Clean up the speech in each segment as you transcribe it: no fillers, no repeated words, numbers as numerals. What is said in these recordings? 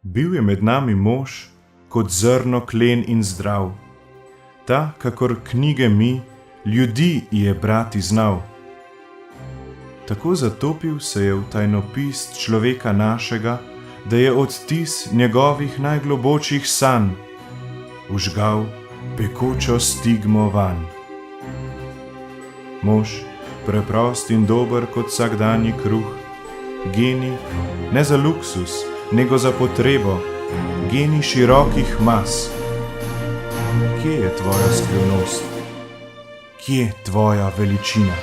Bil je med nami mož, kot zrno klen in zdrav. Ta, kakor knjige mi, ljudi je brati znal. Tako zatopil se je v tajnopis človeka našega, da je odtis njegovih najglobočih sanj vžgal pekočo stigmo vanj. Mož, preprost in dober kot vsakdanji kruh, genij ne za luksus, nego za potrebo, genij širokih mas. Kje je tvoja skrivnost? Kje tvoja veličina?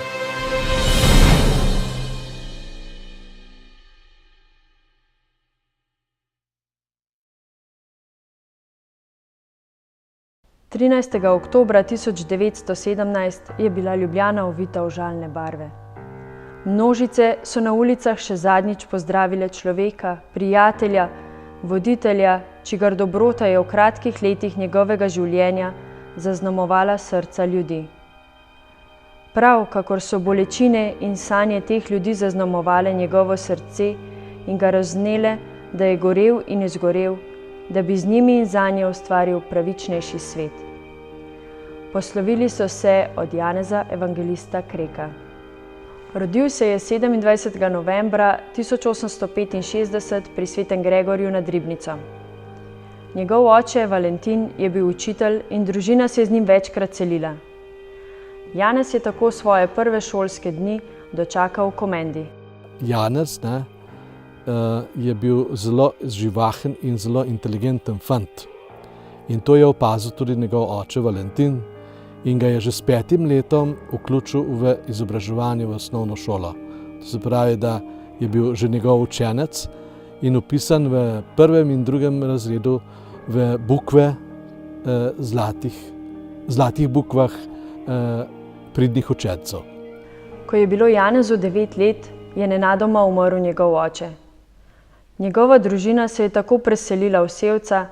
Oktobra 1917 je bila Ljubljana ovita v žalne barve. Množice so na ulicah še zadnjič pozdravile človeka, prijatelja, voditelja, čigar dobrota je v kratkih letih njegovega življenja zaznamovala srca ljudi. Prav, kakor so bolečine in sanje teh ljudi zaznamovale njegovo srce in ga raznele, da je gorel in izgorel, da bi z njimi in zanje ustvaril pravičnejši svet. Poslovili so se od Janeza Evangelista Kreka. Rodil se je 27. novembra 1865 pri Svetem Gregorju nad Ribnico. Njegov oče Valentin je bil učitelj in družina se je z njim večkrat selila. Janez je tako svoje prve šolske dni dočakal v Komendi. Janez je bil zelo živahen in zelo inteligenten fant. In to je opazil tudi njegov oče Valentin in ga je že s 5. letom vključil v izobraževanje v osnovno šolo. To se pravi, da je bil že njegov učenec in vpisan v 1. in 2. razredu v bukve, zlatih bukvah pridnih učencev. Ko je bilo Janezu 9 let, je nenadoma umrl njegov oče. Njegova družina se je tako preselila v Sevca,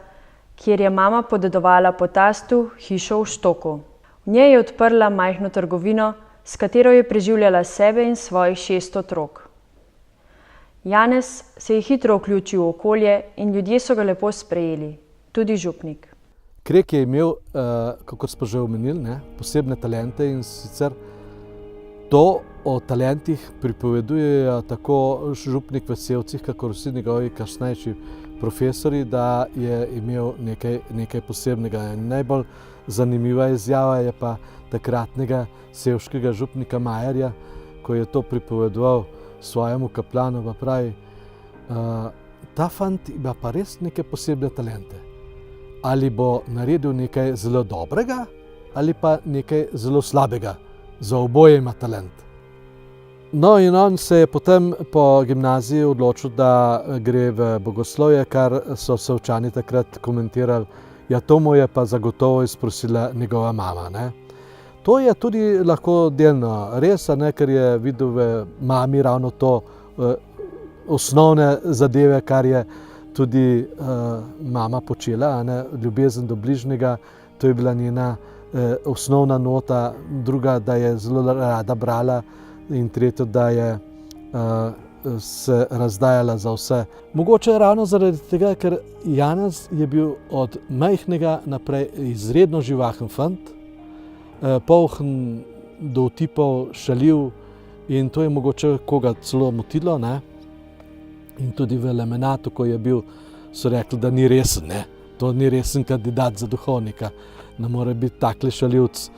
kjer je mama podedovala po tastu hišo v Štoku. V njej je odprla majhno trgovino, s katero je preživljala sebe in svojih 6 otrok. Janez se je hitro vključil v okolje in ljudje so ga lepo sprejeli, tudi župnik. Krek je imel, kako smo že omenili, posebne talente in sicer to o talentih pripovedujejo tako župnik v Sevcih, kakor vsi njegovi kasnejši profesori, da je imel nekaj posebnega. Najbolj zanimiva izjava je pa takratnega sevškega župnika Majerja, ko je to pripovedoval svojemu kaplanu, pa pravi, ta fant ima pa res neke posebne talente. Ali bo naredil nekaj zelo dobrega, ali pa nekaj zelo slabega. Za oboje ima talent. No in on se je potem po gimnaziji odločil, da gre v bogoslovje, kar so Sevčani takrat komentirali, ja, to mu je pa zagotovo izprosila njegova mama. To je tudi lahko delno res, ker je videl v mami ravno to osnovne zadeve, kar je tudi mama počela, ljubezen do bližnjega, to je bila njena osnovna nota, druga, da je zelo rada brala in tretjo, da je se razdajala za vse. Mogoče ravno zaradi tega, ker Janez je bil od majhnega naprej izredno živahen fant, poln dovtipov, šaljiv in to je mogoče koga celo motilo. In tudi v Lemenatu, ko je bil, so rekli, da ni resen, to ni resen kandidat za duhovnika. Ne more biti takle šaljivc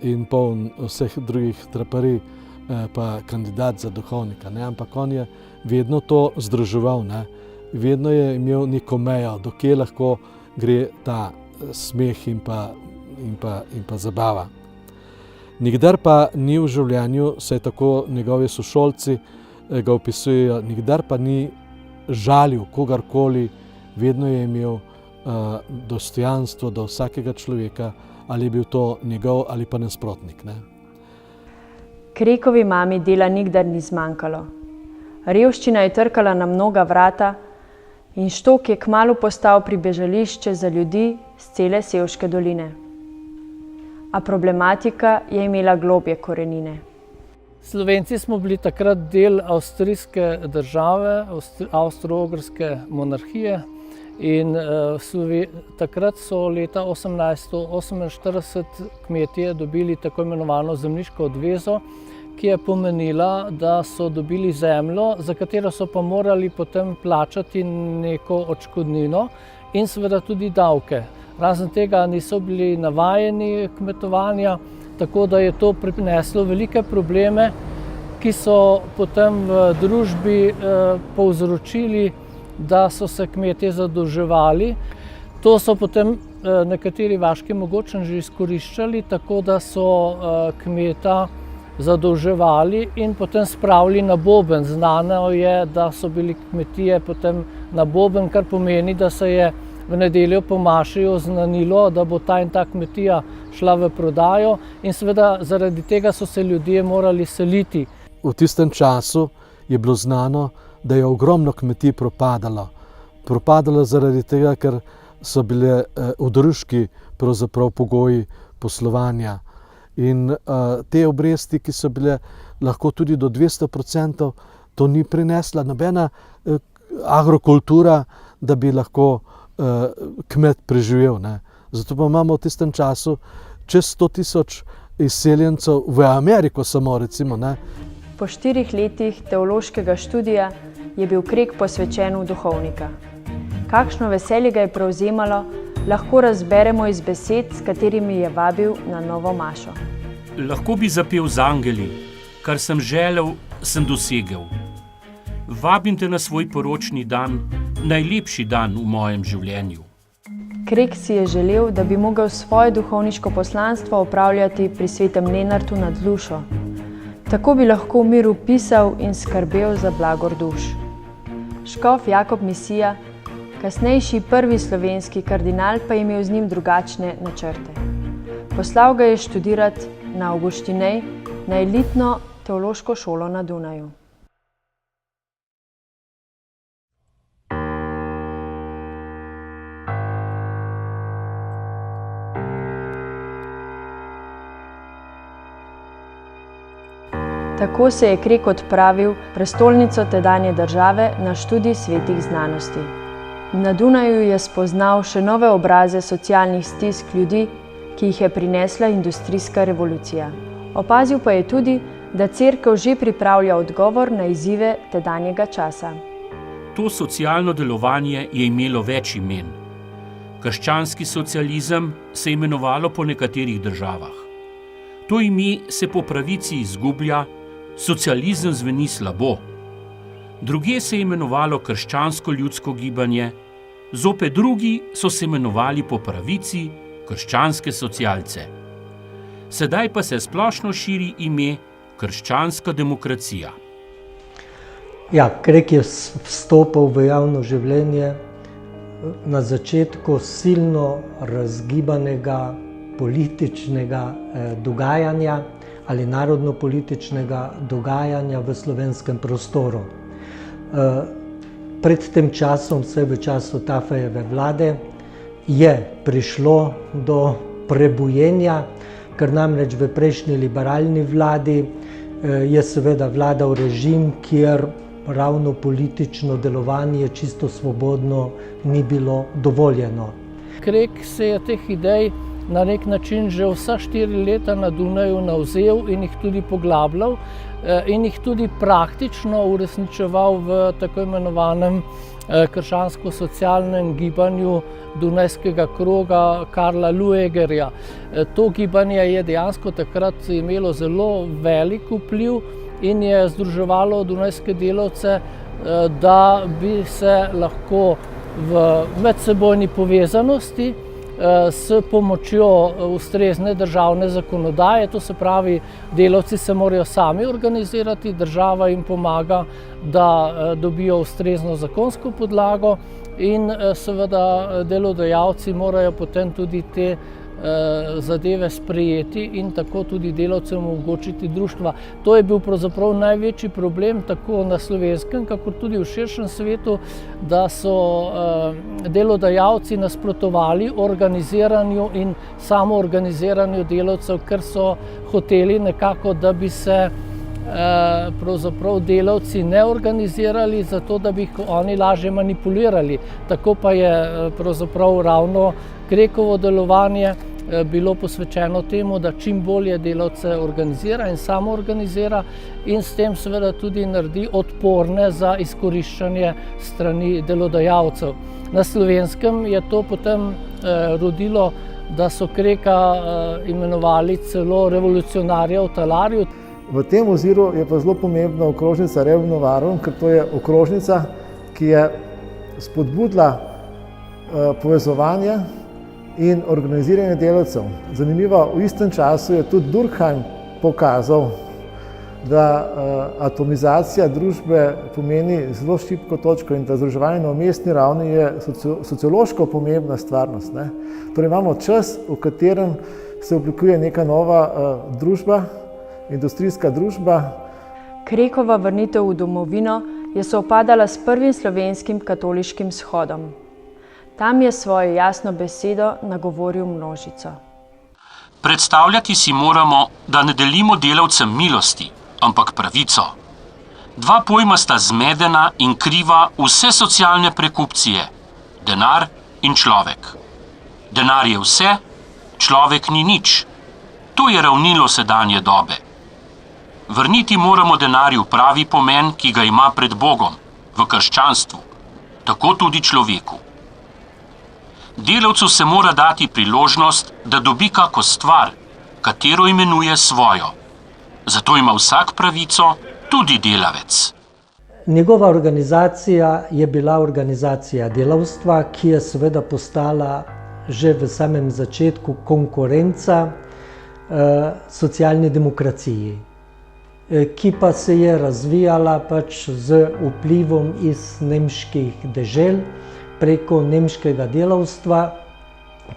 in poln vseh drugih traparij, pa kandidat za duhovnika. Ampak on je vedno to združeval, vedno je imel neko mejo, dokje lahko gre ta smeh in pa zabava. Nikdar pa ni v življenju, saj tako njegovi sošolci ga opisujejo, nikdar pa ni žalil kogarkoli, vedno je imel dostojanstvo do vsakega človeka, ali je bil to njegov ali pa nasprotnik. Krekovi mami dela nikdar ni zmanjkalo. Revščina je trkala na mnoga vrata in Štok je kmalu postal pribežališče za ljudi z cele Sevške doline. A problematika je imela globje korenine. Slovenci smo bili takrat del avstrijske države, Avstro-Ogrske monarhije in takrat so leta 1848 kmetje dobili tako imenovano zemljiško odvezo, ki je pomenila, da so dobili zemljo, za katero so pa morali potem plačati neko odškodnino in seveda tudi davke. Razen tega niso bili navajeni kmetovanja, tako da je to prineslo velike probleme, ki so potem v družbi povzročili, da so se kmetje zadolževali. To so potem nekateri vaški mogočneži izkoriščali, tako da so kmeta zadolževali in potem spravili na boben. Znano je, da so bili kmetije potem na boben, kar pomeni, da se je v nedeljo po maši oznanilo, da bo ta in ta kmetija šla v prodajo in seveda zaradi tega so se ljudje morali seliti. V tistem času je bilo znano, da je ogromno kmetij propadalo. Propadalo zaradi tega, ker so bile oderuški pravzaprav pogoji poslovanja. In te obresti, ki so bile lahko tudi do 200%, to ni prinesla nobena agrokultura, da bi lahko kmet preživel. Ne. Zato pa imamo v tistem času čez 100 000 izseljencev v Ameriko samo, recimo. Ne. Po 4 letih teološkega študija je bil Krek posvečen v duhovnika. Kakšno veselje ga je prevzemalo, lahko razberemo iz besed, s katerimi je vabil na novo mašo. Lahko bi zapel z angeli, kar sem želel, sem dosegel. Vabim te na svoj poročni dan, najlepši dan v mojem življenju. Krek si je želel, da bi mogel svoje duhovniško poslanstvo opravljati pri svetem Lenartu nad Lušo. Tako bi lahko v miru pisal in skrbel za blagor duš. Škof Jakob Misija, kasnejši prvi slovenski kardinal, pa je imel z njim drugačne načrte. Poslal ga je študirati na Avguštinej, na elitno teološko šolo na Dunaju. Tako se je Krek odpravil v prestolnico tedanje države na študij svetih znanosti. Na Dunaju je spoznal še nove obraze socialnih stisk ljudi, ki jih je prinesla industrijska revolucija. Opazil pa je tudi, da Cerkev že pripravlja odgovor na izzive tedanjega časa. To socialno delovanje je imelo več imen. Krščanski socializem se je imenovalo po nekaterih državah. To ime se po pravici izgublja, socializem zveni slabo. Drugje se je imenovalo krščansko ljudsko gibanje, zopet drugi so se imenovali po pravici krščanske socialce. Sedaj pa se splošno širi ime krščanska demokracija. Ja, Krek je vstopil v javno življenje na začetku silno razgibanega političnega dogajanja ali narodno-političnega dogajanja v slovenskem prostoru. Pred tem časom, vse v času Tafejeve vlade, je prišlo do prebujenja, ker namreč v prejšnji liberalni vladi je seveda vladal režim, kjer ravno politično delovanje čisto svobodno ni bilo dovoljeno. Krek se je teh idej na nek način že vsa 4 leta na Dunaju navzel in jih tudi poglabljal in jih tudi praktično uresničeval v tako imenovanem krščansko-socialnem gibanju Dunajskega kroga Karla Luegerja. To gibanje je dejansko takrat imelo zelo velik vpliv in je združevalo dunajske delavce, da bi se lahko v medsebojni povezanosti s pomočjo ustrezne državne zakonodaje, to se pravi, delavci se morajo sami organizirati, država jim pomaga, da dobijo ustrezno zakonsko podlago in seveda delodajalci morajo potem tudi te zadeve sprejeti in tako tudi delavcem omogočiti društva. To je bil pravzaprav največji problem tako na Slovenskem, kakor tudi v širšem svetu, da so delodajalci nasprotovali organiziranju in samoorganiziranju delavcev, ker so hoteli nekako, da bi se pravzaprav delavci ne organizirali, zato da bi jih oni lažje manipulirali. Tako pa je pravzaprav ravno Krekovo delovanje bilo posvečeno temu, da čim bolje delavce organizira in samo organizira in s tem seveda tudi naredi odporne za izkoriščanje strani delodajalcev. Na Slovenskem je to potem rodilo, da so Kreka imenovali celo revolucionarja v talarju. V tem oziru je pa zelo pomembna okrožnica Revonovarum, ker to je okrožnica, ki je spodbudila povezovanje in organiziranje delavcev. Zanimivo, v istem času je tudi Durkheim pokazal, da atomizacija družbe pomeni zelo šibko točko in da združevanje na umestni ravni je sociološko pomembna stvarnost. Torej imamo čas, v katerem se oblikuje neka nova družba, industrijska družba. Krekova vrnitev v domovino je sovpadala s prvim slovenskim katoliškim shodom. Tam je svojo jasno besedo nagovoril množico. Predstavljati si moramo, da ne delimo delavcem milosti, ampak pravico. Dva pojma sta zmedena in kriva vse socialne prekupcije, denar in človek. Denar je vse, človek ni nič. To je ravnilo sedanje dobe. Vrniti moramo denarju pravi pomen, ki ga ima pred Bogom, v krščanstvu, tako tudi človeku. Delavcu se mora dati priložnost, da dobi kako stvar, katero imenuje svojo. Zato ima vsak pravico, tudi delavec. Njegova organizacija je bila organizacija delavstva, ki je seveda postala že v samem začetku konkurenca socialni demokraciji, ki pa se je razvijala pač z vplivom iz nemških dežel preko nemškega delavstva,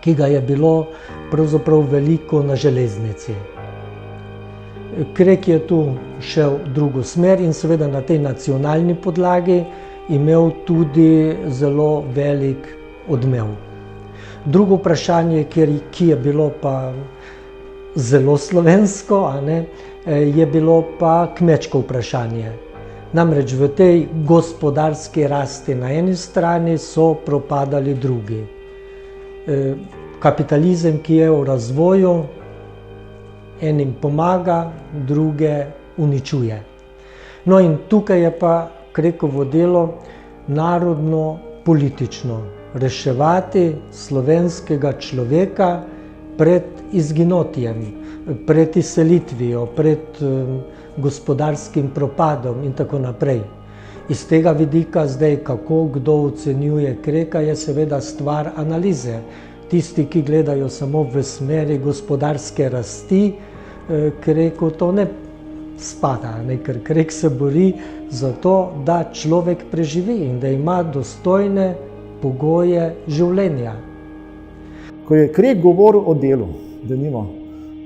ki ga je bilo pravzaprav veliko na železnici. Krek je tu šel v drugo smer in seveda na tej nacionalni podlagi imel tudi zelo velik odmev. Drugo vprašanje, ki je bilo pa zelo slovensko, je bilo pa kmečko vprašanje. Namreč v tej gospodarski rasti na eni strani so propadali drugi. Kapitalizem, ki je v razvoju, enim pomaga, druge uničuje. No in tukaj je pa Krekovo delo narodno-politično. Reševati slovenskega človeka pred izginotjem, pred izselitvijo, pred gospodarskim propadom in tako naprej. Iz tega vidika zdaj, kako kdo ocenjuje Kreka, je seveda stvar analize. Tisti, ki gledajo samo v smeri gospodarske rasti, Kreku to ne spada, ker Krek se bori za to, da človek preživi in da ima dostojne pogoje življenja. Ko je Krek govoril o delu,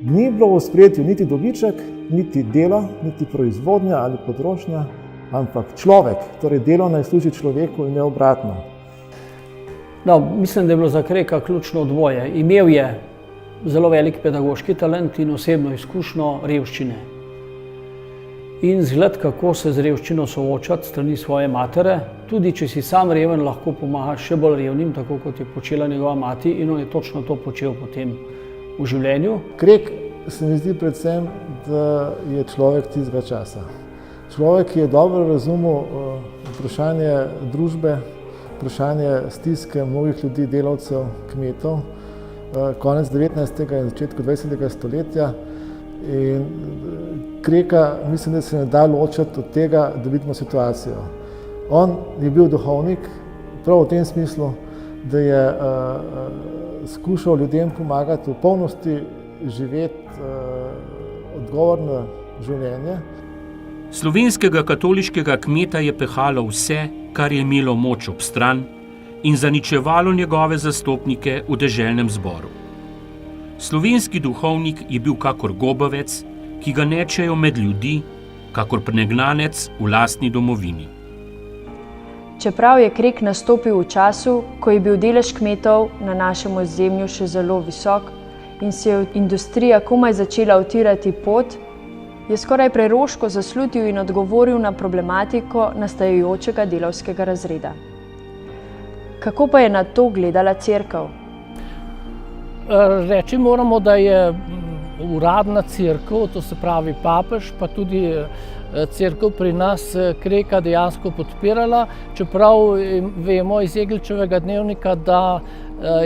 ni bilo v ospredju niti dobiček, niti delo, niti proizvodnja ali potrošnja, ampak človek, torej delo naj služi človeku in ne obratno. No, mislim, da je bilo za Kreka ključno dvoje. Imel je zelo velik pedagoški talent in osebno izkušnjo revščine. In zgled, kako se z revščino soočati strani svoje matere, tudi če si sam reven, lahko pomagaš še bolj revnim, tako kot je počela njegova mati, in on je točno to počel potem v življenju. Krek se mi zdi predvsem, da je človek tistega časa. Človek, ki je dobro razumel vprašanje družbe, vprašanje stiske mnogih ljudi, delavcev, kmetov, konec 19. in začetku 20. stoletja. In Kreka, mislim, da se ne da ločiti od tega, da vidimo situacijo. On je bil duhovnik, prav v tem smislu, da je skušal ljudem pomagati v polnosti živeti odgovorno življenje. Slovenskega katoliškega kmeta je pehalo vse, kar je imelo moč ob stran in zaničevalo njegove zastopnike v deželnem zboru. Slovenski duhovnik je bil kakor gobavec, ki ga nečejo med ljudi, kakor pregnanec v lastni domovini. Čeprav je Krek nastopil v času, ko je bil delež kmetov na našem ozemlju še zelo visok in se je industrija komaj začela utirati pot, je skoraj preroško zaslutil in odgovoril na problematiko nastajajočega delavskega razreda. Kako pa je na to gledala cerkev? Reči moramo, da je uradna cerkev, to se pravi papež, pa tudi cerkev pri nas Kreka dejansko podpirala, čeprav vemo iz Jegličevega dnevnika, da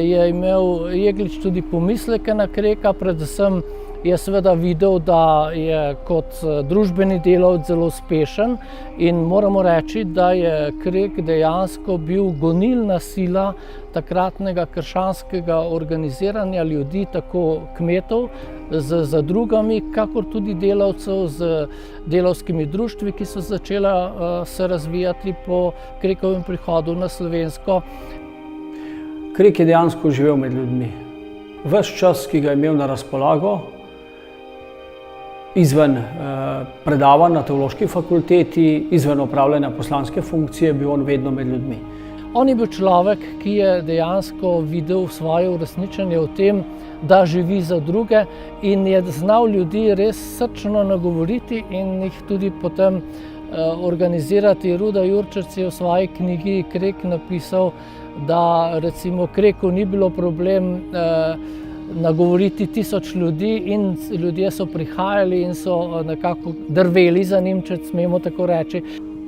je imel Jeglič tudi pomisleke na Kreka, predvsem je seveda videl, da je kot družbeni delavec zelo uspešen in moramo reči, da je Krek dejansko bil gonilna sila takratnega krščanskega organiziranja ljudi, tako kmetov z zadrugami, kakor tudi delavcev z delavskimi društvi, ki so začela se razvijati po Krekovem prihodu na Slovensko. Krek je dejansko živel med ljudmi. Ves čas, ki ga je imel na razpolago, izven predavanj na teološki fakulteti, izven opravljanja poslanske funkcije, bil on vedno med ljudmi. On je bil človek, ki je dejansko videl svoje uresničenje v tem, da živi za druge in je znal ljudi res srčno nagovoriti in jih tudi potem organizirati. Ruda Jurčec je v svoji knjigi Krek napisal, da recimo Kreku ni bilo problem nagovoriti 1000 ljudi in ljudje so prihajali in so nekako drveli za njim, če smemo tako reči.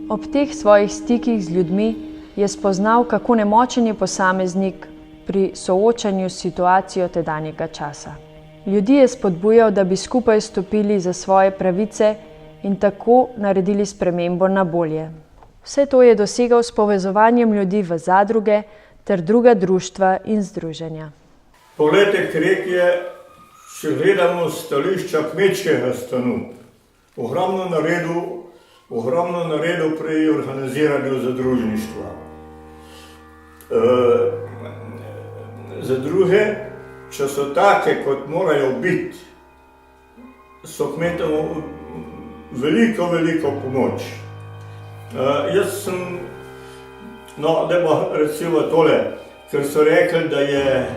Ob teh svojih stikih z ljudmi je spoznal, kako nemočen je posameznik pri soočanju s situacijo tedanjega časa. Ljudi je spodbujal, da bi skupaj stopili za svoje pravice in tako naredili spremembo na bolje. Vse to je dosegal s povezovanjem ljudi v zadruge ter druga društva in združenja. Poglejte, Krek je, če gledamo stališča kmečkega stanu, ogromno naredil pri organiziranju zadružništva. Zadruge, če so take, kot morajo biti, so kmetom veliko pomoč. Jaz sem, recimo tole, ker so rekli, da je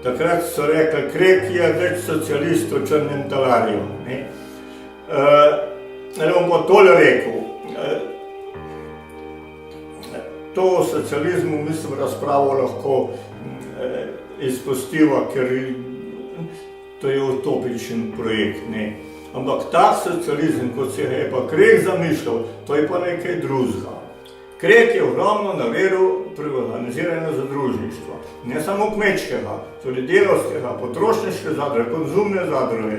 takrat so rekli, Krek je več socialist v črnem talarju. Bom pa tole rekel. To o socializmu, mislim, razpravo lahko izpustiva, ker to je utopičen projekt. Ampak ta socializem, kot se je pa Krek zamišljal, to je pa nekaj drugega. Krek je ogromno naredil pri organiziranju zadružništva. Ne samo kmečkega, tudi delavskega, potrošniške zadruge, konzumne zadruge.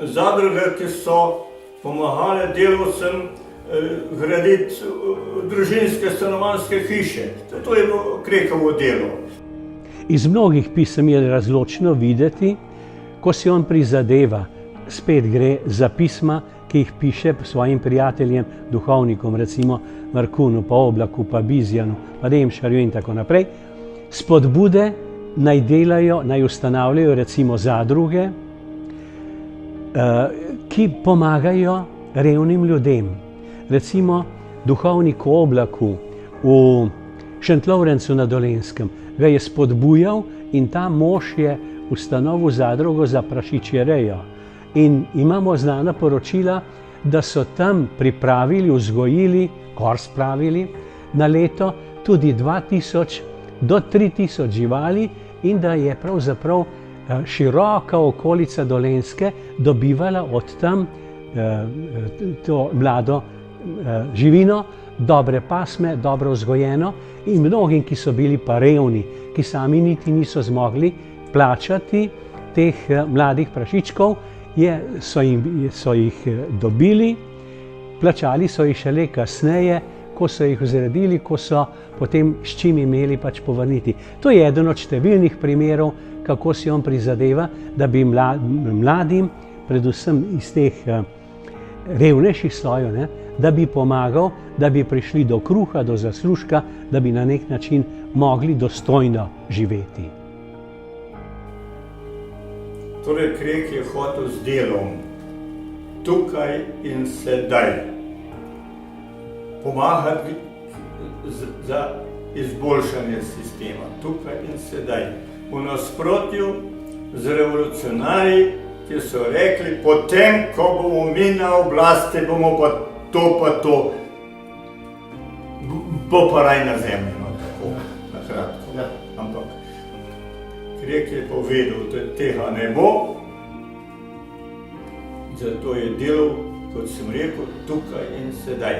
Zadruge, ki so pomagale delavcem graditi družinske stanovanjske hiše. To je bilo Krekovo delo. Iz mnogih pisem je razločno videti, ko si on prizadeva, spet gre za pisma, ki jih piše svojim prijateljem, duhovnikom, recimo Markunu, pa Oblaku, pa Bizjanu, pa Demšarju in tako naprej. Spodbude naj delajo, naj ustanavljajo recimo zadruge, ki pomagajo revnim ljudem. Recimo duhovniku Oblaku v Šentlovrencu na Dolenjskem ga je spodbujal in ta mož je ustanovil zadrugo za prašičje rejo. In imamo znana poročila, da so tam pripravili, vzgojili, spravili na leto tudi 2000 do 3000 živali in da je pravzaprav široka okolica Dolenjske dobivala od tam to mlado živino, dobre pasme, dobro vzgojeno in mnogim, ki so bili pa revni, ki sami niti niso zmogli plačati teh mladih prašičkov, so jih dobili, plačali so jih šele kasneje, ko so jih vzredili, ko so potem s čim imeli pač povrniti. To je eden od številnih primerov, kako si on prizadeva, da bi mladim, predvsem iz teh revnejših slojev, da bi pomagal, da bi prišli do kruha, do zaslužka, da bi na nek način mogli dostojno živeti. Torej, Krek je hotel z delom tukaj in sedaj pomagati za izboljšanje sistema, tukaj in sedaj. V nasprotju z revolucionarji, ki so rekli, potem, ko bomo mi na oblasti, bomo pa to, bo pa raj na zemlji, no tako, na kratko. Ja. Ampak Krek je povedal, da tega ne bo, zato je delal, kot sem rekel, tukaj in sedaj.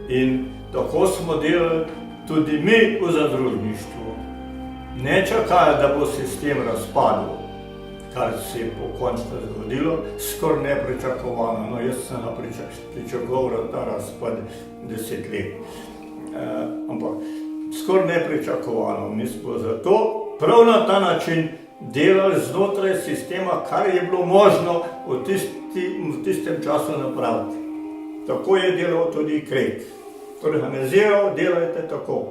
In tako smo delali tudi mi v zadružništvu. Ne čakali, da bo sistem razpadel, kar se je pokončno zgodilo, skoraj nepričakovano. No, jaz sem pričakoval ta razpad 10 let. Ampak skoraj nepričakovano. Mi smo zato prav na ta način delali znotraj sistema, kar je bilo možno v tistem času napraviti. Tako je delal tudi Krek. Organiziral, delajte tako.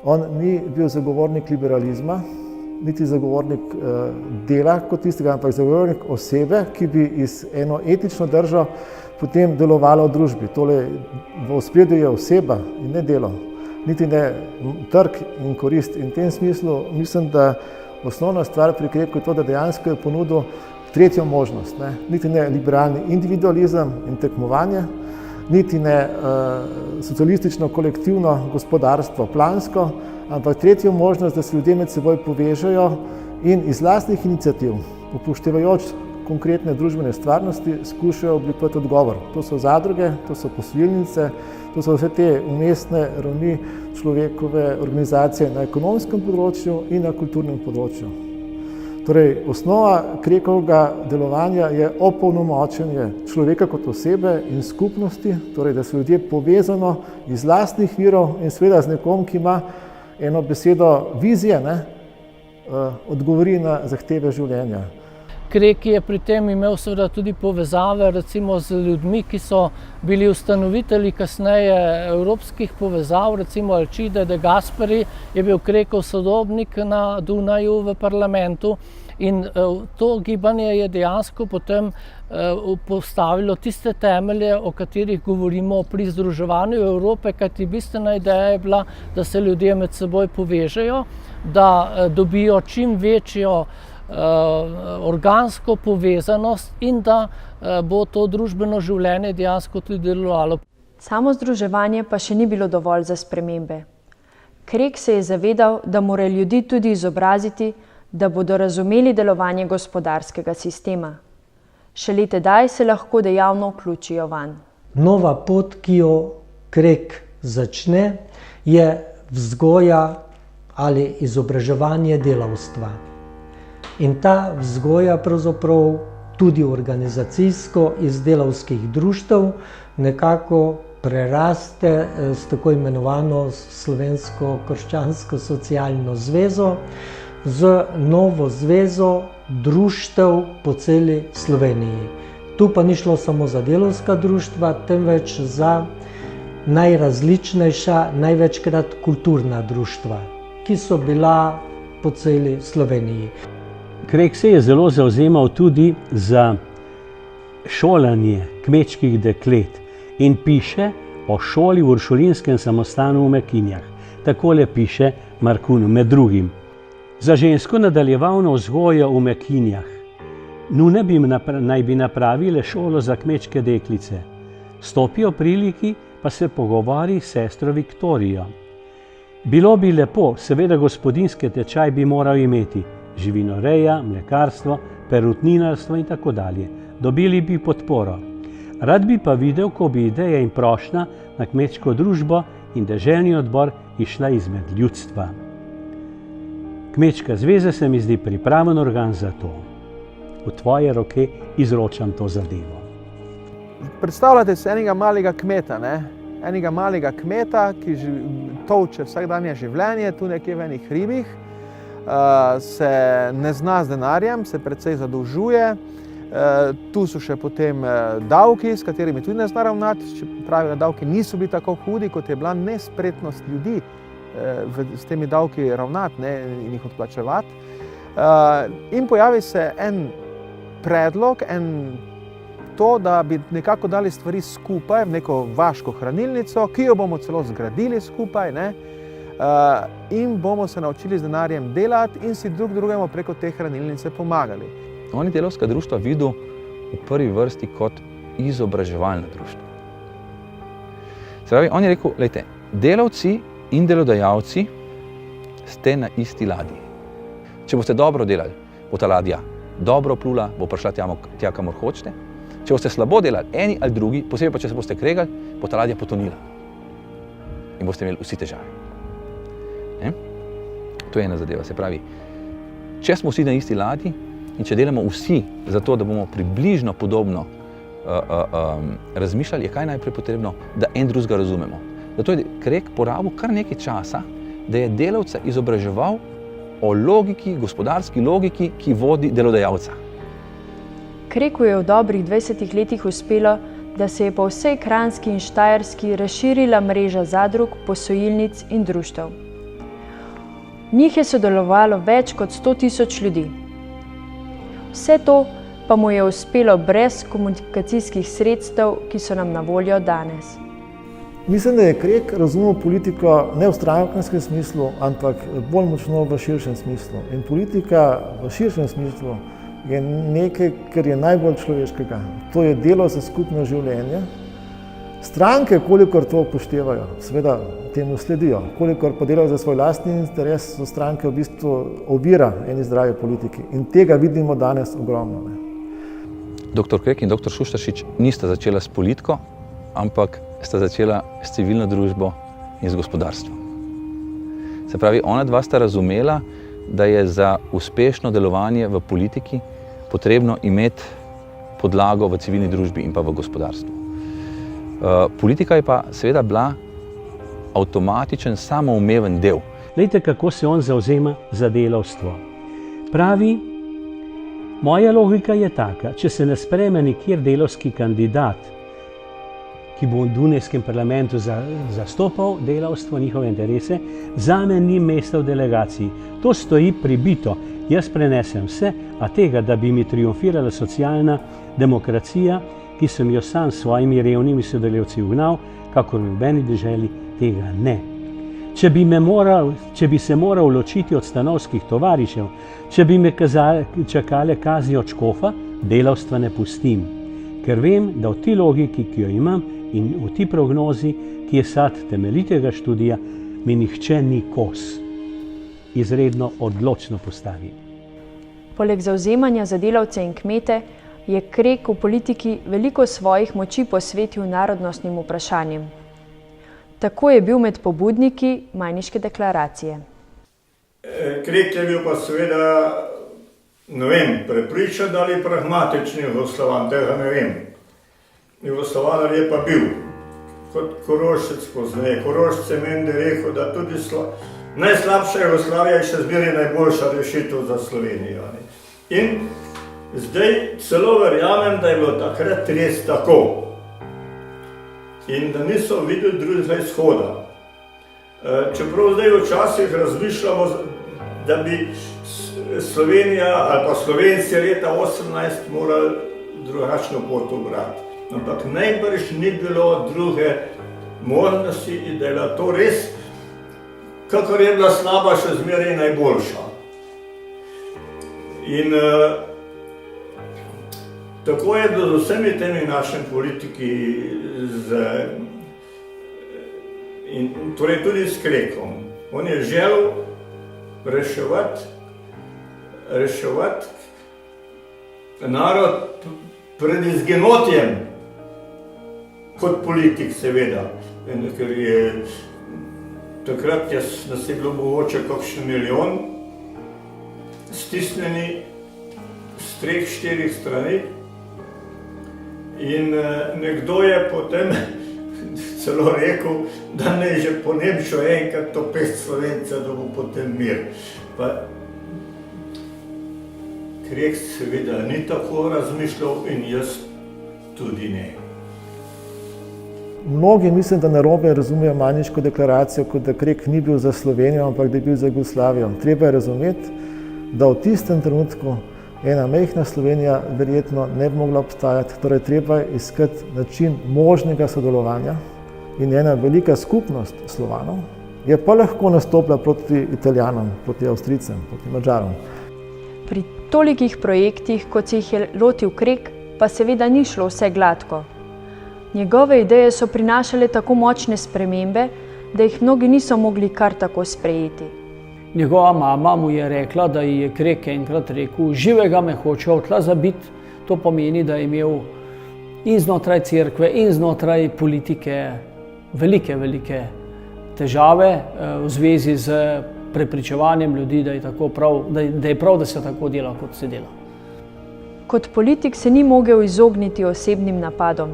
On ni bil zagovornik liberalizma, niti zagovornik dela kot tistega, ampak zagovornik osebe, ki bi iz eno etično držo potem delovala v družbi. Tole v ospredju je oseba in ne delo, niti ne trg in korist. In v tem smislu mislim, da osnovna stvar pri Kreku je to, da dejansko je ponudil tretjo možnost. Niti ne liberalni individualizem in tekmovanje, niti ne socialistično kolektivno gospodarstvo plansko, ampak tretjo možnost, da se ljudje med seboj povežejo in iz lastnih iniciativ, upoštevajoč konkretne družbene stvarnosti, skušajo oblikovati odgovor. To so zadruge, to so posojilnice, to so vse te umestne ravni človekove organizacije na ekonomskem področju in na kulturnem področju. Torej, osnova Krekovega delovanja je opolnomočenje človeka kot osebe in skupnosti, torej, da so ljudje povezano iz lastnih virov in seveda z nekom, ki ima eno besedo vizije, odgovori na zahteve življenja. Krek je pri tem imel seveda tudi povezave recimo z ljudmi, ki so bili ustanovitelji kasneje evropskih povezav, recimo Alcide de Gasperi je bil Krekov sodobnik na Dunaju v parlamentu in to gibanje je dejansko potem postavilo tiste temelje, o katerih govorimo pri združevanju Evrope, kajti bistvena ideja je bila, da se ljudje med seboj povežejo, da dobijo čim večjo organsko povezanost in da bo to družbeno življenje dejansko tudi delovalo. Samo združevanje pa še ni bilo dovolj za spremembe. Krek se je zavedal, da mora ljudi tudi izobraziti, da bodo razumeli delovanje gospodarskega sistema. Šele tedaj se lahko dejavno vključijo vanj. Nova pot, ki jo Krek začne, je vzgoja ali izobraževanje delavstva. In ta vzgoja pravzaprav tudi organizacijsko iz delavskih društev nekako preraste s tako imenovano Slovensko krščansko socialno zvezo, z novo zvezo društev po celi Sloveniji. Tu pa ni šlo samo za delavska društva, temveč za najrazličnejša, največkrat kulturna društva, ki so bila po celi Sloveniji. Krek se je zelo zavzemal tudi za šolanje kmečkih deklet in piše o šoli v uršulinskem samostanu v Mekinjah. Takole piše Markun med drugim. Za žensko nadaljevalno vzgojo v Mekinjah. Nune naj bi napravile šolo za kmečke deklice. Stopijo priliki, pa se pogovori s sestro Viktorijo. Bilo bi lepo, seveda gospodinjske tečaj bi moral imeti. Živinoreja, mlekarstvo, perutninarstvo in tako dalje. Dobili bi podporo. Rad bi pa videl, ko bi ideja in prošnja na kmečko družbo in deželni odbor išla izmed ljudstva. Kmečka zveza se mi zdi pripraven organ za to. V tvoje roke izročam to zadevo. Predstavljate se enega malega kmeta, enega malega kmeta, ki tolče vsakdanje življenje, tu nekje v enih hribih, se ne zna z denarjem, se precej zadolžuje, tu so še potem davki, s katerimi tudi ne zna ravnati, če pravijo, da davki niso bili tako hudi, kot je bila nespretnost ljudi s temi davki ravnati in jih odplačevati. In pojavi se en predlog, to, da bi nekako dali stvari skupaj v neko vaško hranilnico, ki jo bomo celo zgradili skupaj, in bomo se naučili z denarjem delati in si drug drugemu preko te hranilnice pomagali. On je delavska društva videl v prvi vrsti kot izobraževalno društvo. Se pravi, on je rekel, glejte, delavci in delodajalci ste na isti ladji. Če boste dobro delali, bo ta ladja dobro plula, bo prišla tja, kamor hočete. Če boste slabo delali, eni ali drugi, posebej pa če se boste kregali, bo ta ladja potonila. In boste imeli vsi težave. To je ena zadeva, se pravi, če smo vsi na isti ladji in če delamo vsi za to, da bomo približno podobno razmišljali, je kaj najprej potrebno, da en drugega razumemo. Zato je Krek porabil kar nekaj časa, da je delavca izobraževal o logiki, gospodarski logiki, ki vodi delodajalca. Kreku je v dobrih 20 letih uspelo, da se je po vsej Kranjski in Štajerski razširila mreža zadrug, posojilnic in društev. V njih je sodelovalo več kot 100.000 ljudi. Vse to pa mu je uspelo brez komunikacijskih sredstev, ki so nam na voljo danes. Mislim, da je Krek razumel politiko ne v strankarskem smislu, ampak bolj močno v širšem smislu. In politika v širšem smislu je nekaj, kar je najbolj človeškega. To je delo za skupno življenje. Stranke, kolikor to upoštevajo, seveda temu sledijo. Kolikor pa delajo za svoj lastni interes, so stranke v bistvu ovira eni zdravi politiki. In tega vidimo danes ogromno. Dr. Krek in dr. Šuštaršič nista začela s politiko, ampak sta začela s civilno družbo in z gospodarstvom. Se pravi, ona dva sta razumela, da je za uspešno delovanje v politiki potrebno imeti podlago v civilni družbi in pa v gospodarstvu. Politika je pa seveda bila avtomatičen, samoumeven del. Glejte, kako se on zavzema za delavstvo. Pravi, moja logika je taka, če se ne sprejme nikjer delavski kandidat, ki bo v Dunajskem parlamentu zastopal delavstvo, njihove interese, zame ni mesta v delegaciji. To stoji pribito. Jaz prenesem vse, a tega, da bi mi triumfirala socialna demokracija, ki sem jo sam s svojimi revnimi sodelavci ugnal, kakor v nobeni deželi, tega ne. Če bi se moral ločiti od stanovskih tovarišev, če bi me čakale kazni od škofa, delavstva ne pustim. Ker vem, da v ti logiki, ki jo imam, in v ti prognozi, ki je sad temeljitega študija, mi nihče ni kos. Izredno odločno postavi. Poleg zavzemanja za delavce in kmete je Krek v politiki veliko svojih moči posvetil narodnostnim vprašanjem. Tako je bil med pobudniki Majniške deklaracije. Krek je bil pa seveda, ne vem, prepričan ali pragmatični Jugoslavan, tega ne vem. Jugoslavan je pa bil, kot Korošec pozneje. Korošec je meni rekel, da tudi najslabša Jugoslavija je še zmeraj najboljša rešitev za Slovenijo. In zdaj celo verjamem, da je bilo takrat res tako. In da niso videli drugega izhoda. Čeprav zdaj včasih razmišljamo, da bi Slovenija ali pa Slovenci leta 18 morali drugačno pot ubrati. Ampak najbrž ni bilo druge možnosti in da je bila to res, kakor je bila slaba, še zmeraj najboljša. In tako je bilo z vsemi temi našimi politiki, torej tudi s Krekom. On je želel reševati narod pred izginotjem, kot politik seveda, ker je takrat nas je bilo mogoče kakšen milijon, stisnjeni s 3-4 strani in nekdo je potem celo rekel, da naj že po Nemčjo enkrat to pest Slovenca, da bo potem mir. Pa Krek seveda ni tako razmišljal in jaz tudi ne. Mnogi mislim, da narobe razumejo Majniško deklaracijo, kot da Krek ni bil za Slovenijo, ampak da je bil za Jugoslavijo. Treba je razumeti, da v tistem trenutku ena majhna Slovenija verjetno ne bi mogla obstajati, torej treba je iskati način možnega sodelovanja in ena velika skupnost Slovanov je pa lahko nastopila proti Italijanom, proti Avstrijcem, proti Madžarom. Pri tolikih projektih, kot se jih je lotil Krek, pa seveda ni šlo vse gladko. Njegove ideje so prinašale tako močne spremembe, da jih mnogi niso mogli kar tako sprejeti. Njegova mama mu je rekla, da ji je Krek enkrat rekel, živega me hoče od tla zabiti. To pomeni, da je imel in znotraj cerkve in znotraj politike velike težave v zvezi z prepričevanjem ljudi, da je prav, da se tako dela, kot se dela. Kot politik se ni mogel izogniti osebnim napadom.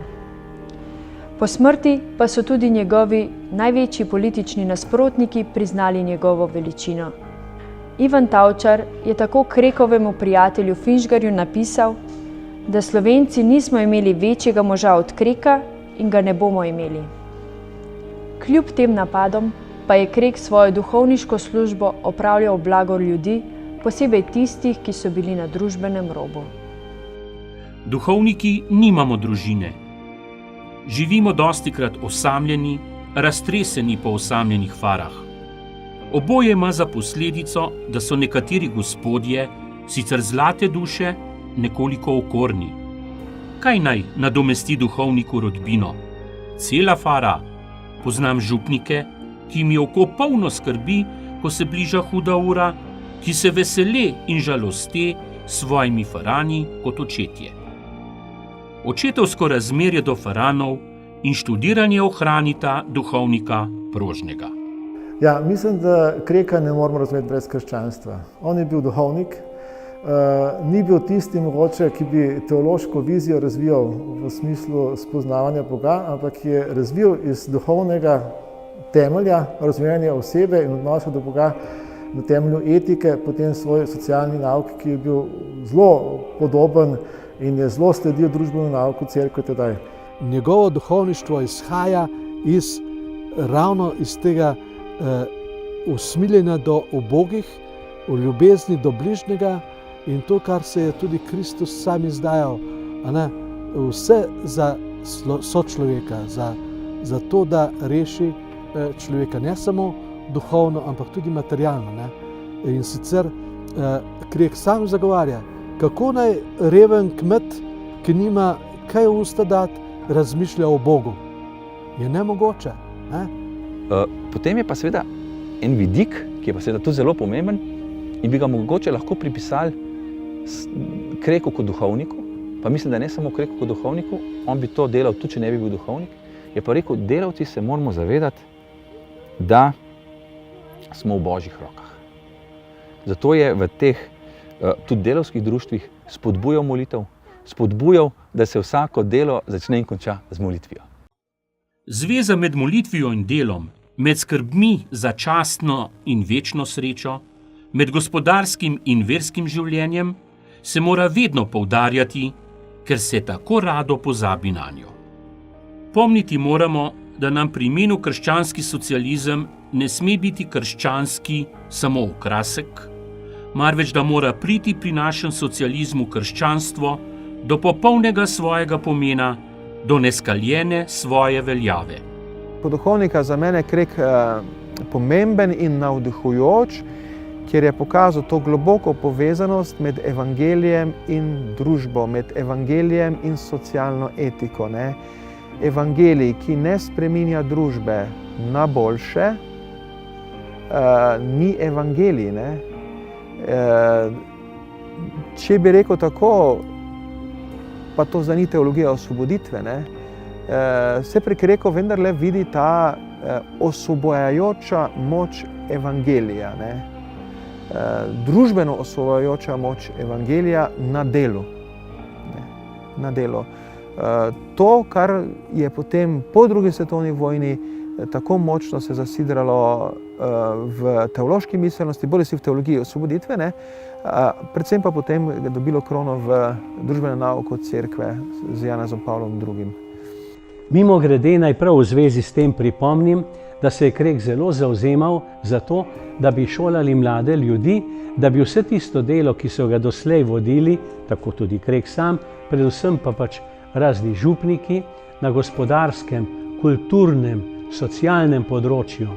Po smrti pa so tudi njegovi največji politični nasprotniki priznali njegovo veličino. Ivan Tavčar je tako Krekovemu prijatelju Finžgarju napisal, da Slovenci nismo imeli večjega moža od Kreka in ga ne bomo imeli. Kljub tem napadom pa je Krek svojo duhovniško službo opravljal v blagor ljudi, posebej tistih, ki so bili na družbenem robu. Duhovniki nimamo družine. Živimo dostikrat osamljeni, raztreseni po osamljenih farah. Oboje ima za posledico, da so nekateri gospodje, sicer zlate duše, nekoliko okorni. Kaj naj nadomesti duhovniku rodbino? Cela fara. Poznam župnike, ki jim je oko polno skrbi, ko se bliža huda ura, ki se vesele in žaloste s svojimi farani kot očetje. Očetovsko razmerje do faranov in študiranje ohranita duhovnika prožnega. Ja, mislim, da Kreka ne moramo razumeti brez krščanstva. On je bil duhovnik, ni bil tisti mogoče, ki bi teološko vizijo razvijal v smislu spoznavanja Boga, ampak je razvil iz duhovnega temelja razumevanja osebe in odnosa do Boga na temelju etike, potem svoj socialni nauk, ki je bil zelo podoben in je zelo sledil družbenemu nauku cerkve tedaj. Njegovo duhovništvo izhaja ravno iz tega usmiljenja do ubogih, v ljubezni do bližnjega in to, kar se je tudi Kristus sam izdajal, vse za sočloveka, za to, da reši človeka ne samo duhovno, ampak tudi materialno. In sicer Krek sam zagovarja, kako naj reven kmet, ki nima kaj v usta dati, razmišlja o Bogu. Je nemogoče. Potem je pa seveda en vidik, ki je pa seveda tudi zelo pomemben in bi ga mogoče lahko pripisali Kreku kot duhovniku, pa mislim, da ne samo Kreku kot duhovniku, on bi to delal tudi, če ne bi bil duhovnik, je pa rekel, delavci se moramo zavedati, da smo v Božjih rokah. Zato je v teh tudi delavskih društvih spodbujal molitev, spodbujal, da se vsako delo začne in konča z molitvijo. Zveza med molitvijo in delom, med skrbmi za častno in večno srečo, med gospodarskim in verskim življenjem se mora vedno poudarjati, ker se tako rado pozabi nanjo. Pomniti moramo, da nam pri imenu krščanski socializem ne sme biti krščanski samo okrasek, marveč da mora priti pri našem socializmu krščanstvo do popolnega svojega pomena, do neskaljene svoje veljave. Kot duhovnika za mene je Krek pomemben in navdihujoč, ker je pokazal to globoko povezanost med evangelijem in družbo, med evangelijem in socialno etiko. Evangelij, ki ne spreminja družbe na boljše, ni evangelij. Če bi rekel tako, pa to zdaj ni teologija osvoboditve, se pri Kreku vendarle vidi ta osvobojajoča moč evangelija, družbeno osvobojajoča moč evangelija na delu. To, kar je potem po drugi svetovni vojni tako močno se zasidralo v teološki miselnosti, bolj si v teologiji osvoboditve, predvsem pa potem dobilo krono v družbenem nauku cerkve z Janezom Pavlom II. Mimogrede naj prav v zvezi s tem pripomnim, da se je Krek zelo zavzemal za to, da bi šolali mlade ljudi, da bi vse tisto delo, ki so ga doslej vodili, tako tudi Krek sam, predvsem pa razni župniki na gospodarskem, kulturnem, socialnem področju,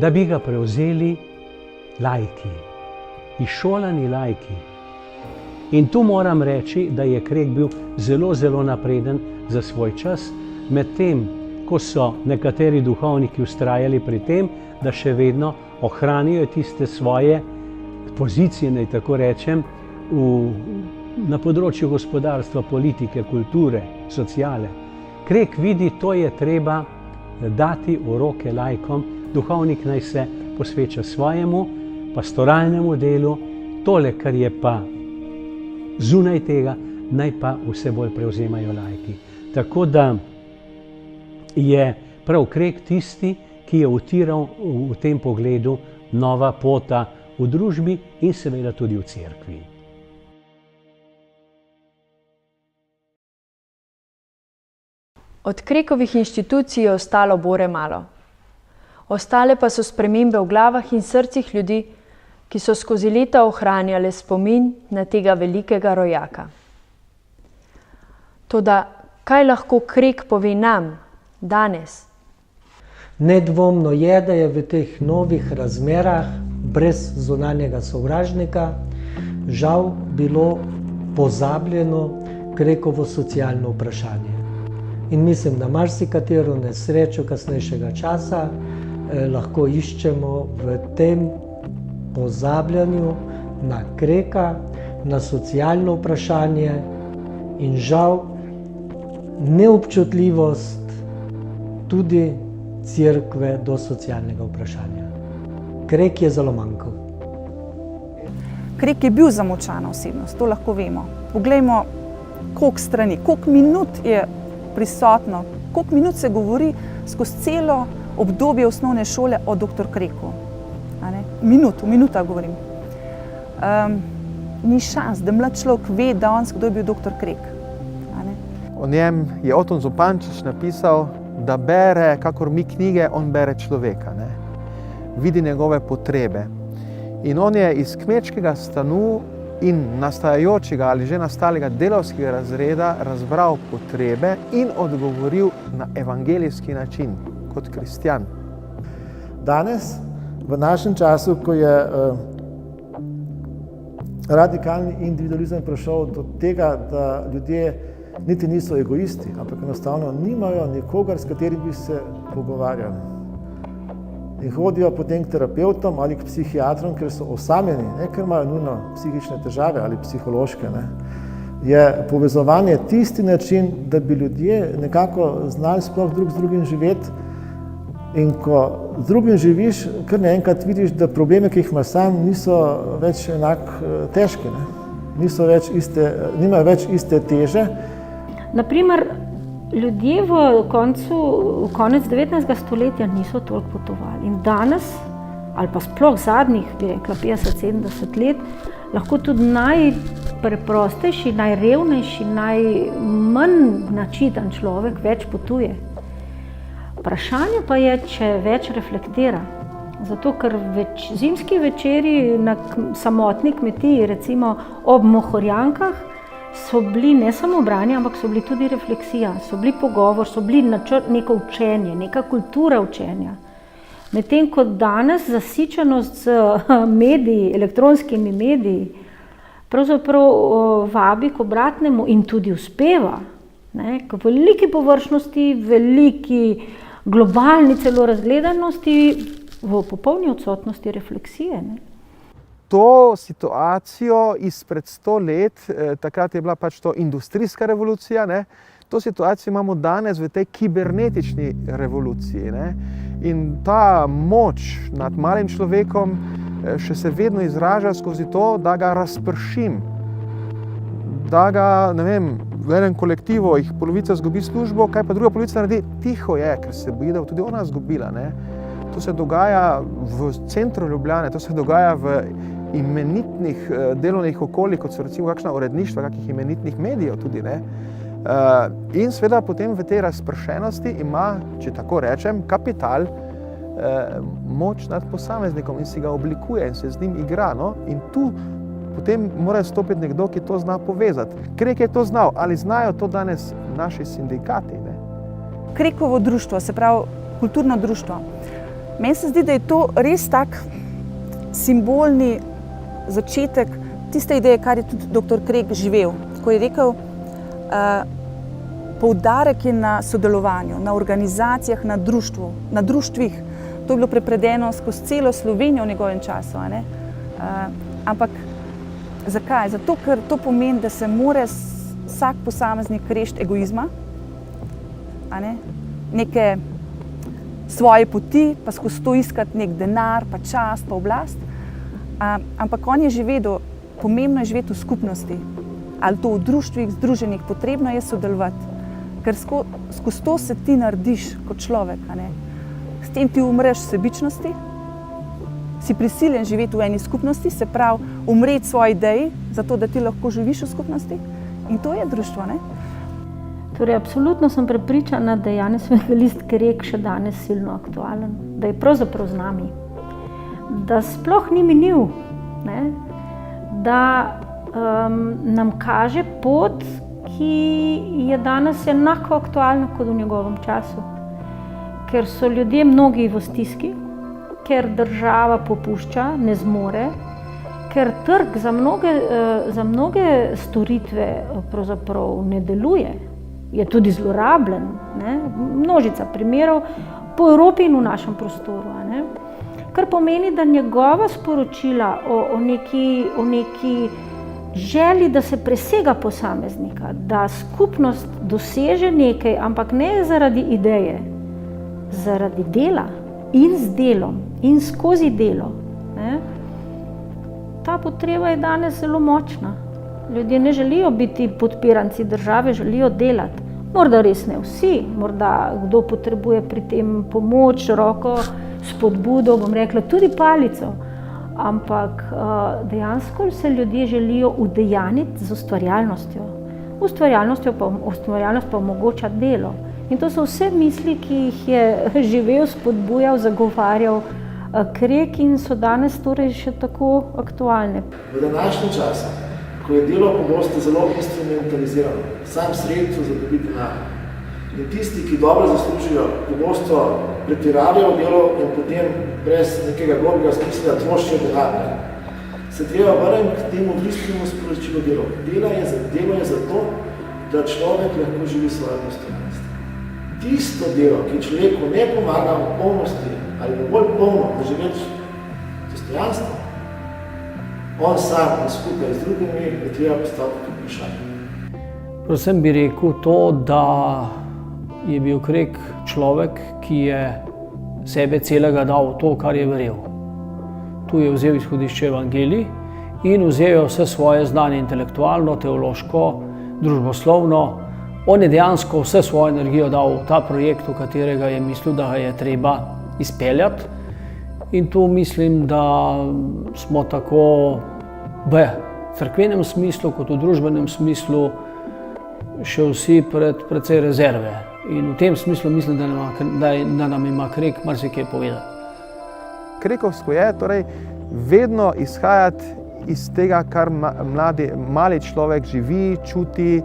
da bi ga prevzeli laiki, izšolani laiki, In tu moram reči, da je Krek bil zelo, zelo napreden za svoj čas, medtem ko so nekateri duhovniki vztrajali pri tem, da še vedno ohranijo tiste svoje pozicije, naj tako rečem, na področju gospodarstva, politike, kulture, sociale. Krek vidi, to je treba dati v roke laikom, duhovnik naj se posveča svojemu pastoralnemu delu, tole, kar je pa zunaj tega, naj pa vse bolj prevzemajo laiki. Tako da je prav Krek tisti, ki je utiral v tem pogledu nova pota v družbi in seveda tudi v cerkvi. Od Krekovih inštitucij je ostalo bore malo. Ostale pa so spremembe v glavah in srcih ljudi, ki so skozi leta ohranjale spomin na tega velikega rojaka. Toda kaj lahko Krek pove nam danes? Nedvomno je, da je v teh novih razmerah, brez zunanjega sovražnika, žal bilo pozabljeno Krekovo socialno vprašanje. In mislim, da marsikatero nesrečo kasnejšega časa lahko iščemo v tem pozabljanju na Kreka, na socialno vprašanje in žal neobčutljivost tudi cerkve do socialnega vprašanja. Krek je zelo manjkal. Krek je bil zamočana osebnost, to lahko vemo. Poglejmo, koliko strani, koliko minut je prisotno, koliko minut se govori skozi celo obdobje osnovne šole o dr. Kreku. V minutah govorim. Ni šans, da mlad človek ve danes, kdo je bil dr. Krek. O njem je Oton Zupančič napisal, da bere, kakor mi knjige, on bere človeka. Vidi njegove potrebe. In on je iz kmečkega stanu in nastajajočega ali že nastalega delavskega razreda razbral potrebe in odgovoril na evangelijski način, kot kristjan. Danes, v našem času, ko je radikalni individualizem prišel do tega, da ljudje niti niso egoisti, ampak enostavno nimajo nikogar, s katerim bi se pogovarjali. In hodijo potem k terapevtom ali k psihiatrom, ker so osamljeni, ne ker imajo nujno psihične težave ali psihološke. Je povezovanje tisti način, da bi ljudje nekako znali sploh drug z drugim živeti. In ko z drugim živiš, kar naenkrat vidiš, da probleme, ki jih imaš sam, niso več enako težki. Nimajo več iste teže. Naprimer, ljudje v konec 19. stoletja niso toliko potovali. In danes, ali pa sploh zadnjih, bi rekla, 50-70 let, lahko tudi najpreprostejši, najrevnejši, najmanj načiten človek več potuje. Vprašanje pa je, če več reflektira. Zato, ker zimski večeri na samotni kmetiji, recimo ob Mohorjankah, so bili ne samo branje, ampak so bili tudi refleksija, so bili pogovor, so bili neko učenje, neka kultura učenja. Medtem ko danes zasičenost z mediji, elektronskimi mediji, pravzaprav vabi k obratnemu in tudi uspeva, k veliki površnosti, veliki globalni celo razgledanosti, v popolni odsotnosti refleksije. To situacijo izpred 100 let, takrat je bila pač to industrijska revolucija, to situacijo imamo danes v tej kibernetični revoluciji. In ta moč nad malim človekom še se vedno izraža skozi to, da ga razpršim. Da ga, v enem kolektivu jih polovica zgubi službo, kaj pa druga polovica naredi? Tiho je, ker se boji, da bo tudi ona zgubila. To se dogaja v centru Ljubljane, to se dogaja v imenitnih delovnih okoljih, kot so recimo kakšna uredništva, kakih imenitnih medijev tudi. In seveda potem v tej razpršenosti ima, če tako rečem, kapital moč nad posameznikom in si ga oblikuje in se z njim igra. In tu potem mora stopiti nekdo, ki to zna povezati. Krek je to znal, ali znajo to danes naši sindikati? Krekovo društvo, se pravi kulturno društvo. Meni se zdi, da je to res tak simbolni začetek tiste ideje, kar je tudi dr. Krek živel, ko je rekel, poudarek je na sodelovanju, na organizacijah, na društvih. To je bilo prepredeno skozi celo Slovenijo v njegovem času. Ampak zakaj? Zato, ker to pomeni, da se mora vsak posameznik rešiti egoizma, neke svoje poti, pa skozi to iskati nek denar, pa čast, pa oblast. Ampak on je že vedel, pomembno je živeti v skupnosti, ali to v društvih, združenih, potrebno je sodelovati. Ker skozi to se ti narediš kot človek. S tem ti umreš sebičnosti, si prisiljen živeti v eni skupnosti, se pravi umreti svoji ideji, zato da ti lahko živiš v skupnosti. In to je društvo. Torej, absolutno sem prepričana, da je Janez Evangelist Krek še danes silno aktualen, da je pravzaprav z nami, da sploh ni minil, da nam kaže pot, ki je danes enako aktualna kot v njegovem času. Ker so ljudje mnogi v stiski, ker država popušča, ne zmore, ker trg za mnoge storitve pravzaprav ne deluje, je tudi zlorabljen, množica primerov po Evropi in v našem prostoru. Kar pomeni, da njegova sporočila o neki želji, da se presega posameznika, da skupnost doseže nekaj, ampak ne zaradi ideje, zaradi dela in z delom in skozi delo. Ta potreba je danes zelo močna. Ljudje ne želijo biti podpiranci države, želijo delati. Morda res ne vsi, morda kdo potrebuje pri tem pomoč, roko, spodbudo, bom rekla, tudi palico. Ampak dejansko se ljudje želijo udejaniti z ustvarjalnostjo. Ustvarjalnost pa omogoča delo. In to so vse misli, ki jih je živel, spodbujal, zagovarjal Krek in so danes torej še tako aktualne. V današnji čas, ko je delo pogosto zelo instrumentalizirano, sam sredstvo za dobiti denar. In tisti, ki dobro zaslužijo, pogosto pretiravajo delo in potem brez nekega globljega smisla trošijo denar. Se treba vrniti k temu bistvenemu sporočilu delo. Delo je zato, da človek lahko živi svojo dostojanstvo. Tisto delo, ki človeku ne pomaga v polnosti ali bolj polno doživeti dostojanstvo, on sam in skupaj z drugimi je treba postaviti vprašanje. Predvsem bi rekel to, da je bil Krek človek, ki je sebe celega dal v to, kar je verjel. Tu je vzel izhodišče Evangelij in vzel vse svoje znanje intelektualno, teološko, družboslovno. On je dejansko vse svojo energijo dal v ta projekt, v katerega je mislil, da ga je treba izpeljati. In tu mislim, da smo tako v cerkvenem smislu, kot v družbenem smislu, še vsi precej rezerve. In v tem smislu mislim, da nam ima Krek marsikaj povedati. Krekovsko je torej vedno izhajati iz tega, kar mladi človek živi, čuti,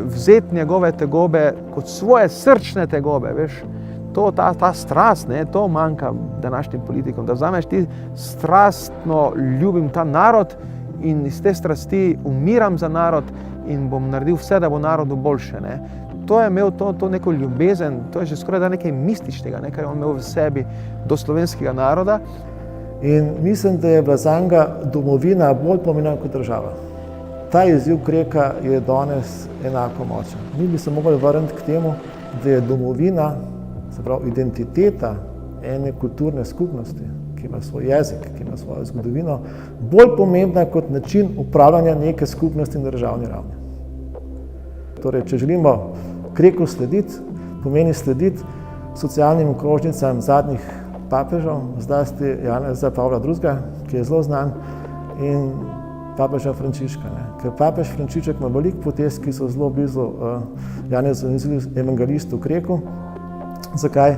vzeti njegove tegobe kot svoje srčne tegobe, veš. Ta strast, to manjka današnjim politikom, da vzameš ti strastno ljubim ta narod in iz te strasti umiram za narod in bom naredil vse, da bo narodu boljše. To je imel to neko ljubezen, to je že skoraj da nekaj mističnega, kar je on imel v sebi do slovenskega naroda. In mislim, da je bila zanj domovina bolj pomembna kot država. Ta izziv Kreka je danes enako močen. Mi bi se mogli vrniti k temu, da je domovina, se pravi identiteta ene kulturne skupnosti, ki ima svoj jezik, ki ima svojo zgodovino, bolj pomembna kot način upravljanja neke skupnosti na državni ravni. Torej, če želimo Kreku slediti, pomeni slediti socialnim okrožnicam zadnjih papežev, zlasti Janeza Pavla II., ki je zelo znan, in papeža Frančiška. Ker papež Frančišek ima veliko potez, ki so zelo blizu Janezu Evangelistu Kreku. Zakaj?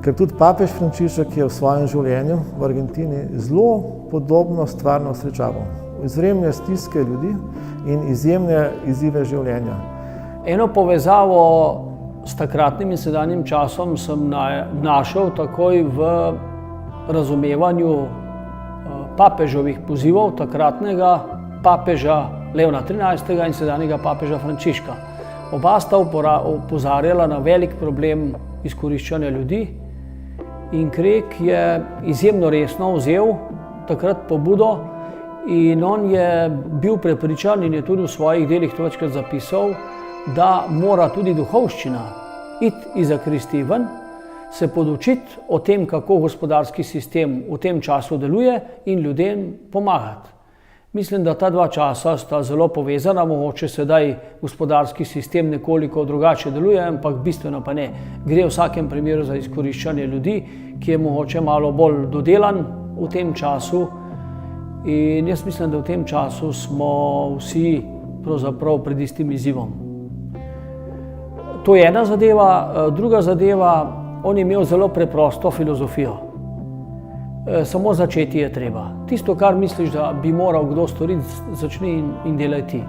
Ker tudi papež Frančišek je v svojem življenju v Argentini zelo podobno stvarno srečaval. Izjemne stiske ljudi in izjemne izzive življenja. Eno povezavo s takratnim in sedanjim časom sem našel takoj v razumevanju papežovih pozivov takratnega papeža Leona XIII. In sedanjega papeža Frančiška. Oba sta opozarjala na velik problem izkoriščanja ljudi in Krek je izjemno resno vzel takrat pobudo in on je bil prepričan in je tudi v svojih delih to večkrat zapisal, da mora tudi duhovščina iti iz zakristij ven, se podučiti o tem, kako gospodarski sistem v tem času deluje in ljudem pomagati. Mislim, da ta dva časa sta zelo povezana, mogoče sedaj gospodarski sistem nekoliko drugače deluje, ampak bistveno pa ne. Gre v vsakem primeru za izkoriščanje ljudi, ki je mogoče malo bolj dodelan v tem času. In jaz mislim, da v tem času smo vsi pravzaprav pred istim izzivom. To je ena zadeva. Druga zadeva, on je imel zelo preprosto filozofijo. Samo začeti je treba. Tisto, kar misliš, da bi moral kdo storiti, začni in delaj ti.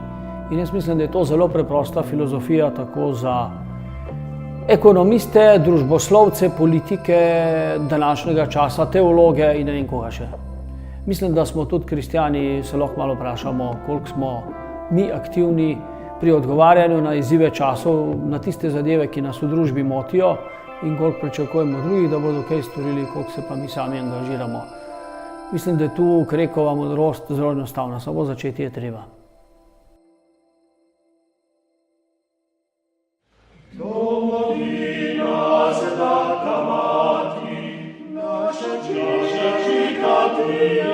In jaz mislim, da je to zelo preprosta filozofija tako za ekonomiste, družboslovce, politike današnjega časa, teologe in ne vem koga še. Mislim, da smo tudi kristjani, se lahko malo vprašamo, koliko smo mi aktivni pri odgovarjanju na izzive časov, na tiste zadeve, ki nas v družbi motijo, in koliko pričakujemo drugih, da bodo kaj storili, koliko se pa mi sami angažiramo. Mislim, da je tu Krekova modrost zelo enostavna, samo začeti je treba. Domovina, zlata mati, naša čika ti je.